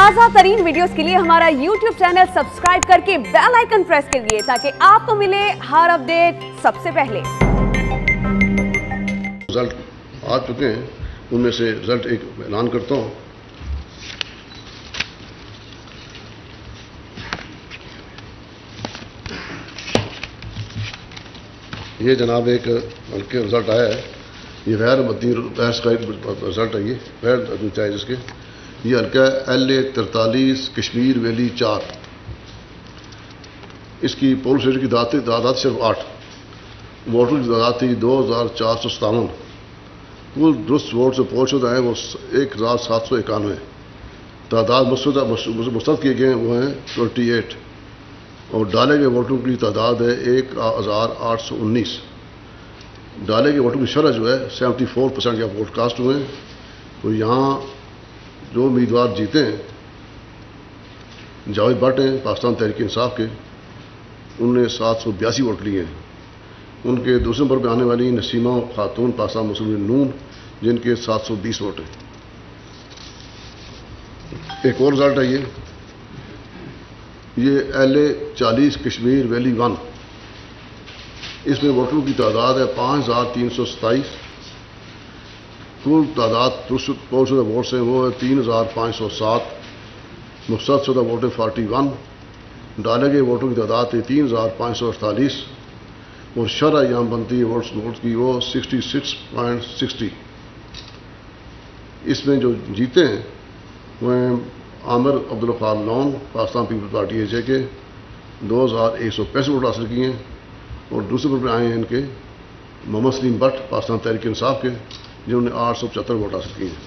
تازہ ترین ویڈیوز کے لیے ہمارا YouTube چینل سبسکرائب کر کے بیل آئیکن پریس کریے تاکہ آپ کو ملے ہر اپڈیٹ سب سے پہلے۔ رزلٹ آ چکے ہیں، ان میں سے رزلٹ ایک اعلان کرتا ہوں۔ یہ جناب ایک ہلکے رزلٹ آیا ہے، یہ غیر مدنی بحث کا رزلٹ ہے، یہ غیر چاہے جس کے یہ ہلکا LA 43 کشمیر ویلی 4، اس کی پول اسٹیشن کی تعداد صرف 8، ووٹر کی تعداد تھی 2457، کل درست ووٹ سے پول شدہ ہیں وہ 1791، تعداد مسترد کیے گئے ہیں وہ ہیں 28، اور ڈالے گئے ووٹوں کی تعداد ہے 1819، ڈالے گئے ووٹوں کی شرح جو ہے 74% کا ووٹ کاسٹ ہوئے ہیں۔ تو یہاں جو امیدوار جیتے ہیں جاوید بٹ ہیں پاکستان تحریک انصاف کے، انہوں نے 782 ووٹ لیے ہیں۔ ان کے دوسرے نمبر پہ آنے والی نسیمہ خاتون پاکستان مسلم نون، جن کے 720 ووٹ ہیں۔ ایک اور رزلٹ ہے یہ LA 40 کشمیر ویلی 1، اس میں ووٹروں کی تعداد ہے 5327، کل تعداد پول شدہ ووٹس ہیں وہ ہے 3507، مسترد شدہ ووٹ ہے 41، ڈالے گئے ووٹوں کی تعداد ہے 3548، اور شرح یہاں بنتی ہے ووٹ کی وہ 66.60۔ اس میں جو جیتے ہیں وہ ہیں Aamir Abdul Ghaffar Lone Pakistan people party AJ کے، 2165 ووٹ حاصل کیے ہیں، اور دوسرے نمبر پہ آئے ہیں ان کے محمد سلیم بٹ پاکستان تحریک انصاف کے، جنہوں نے 875 ووٹ حاصل کیے ہیں۔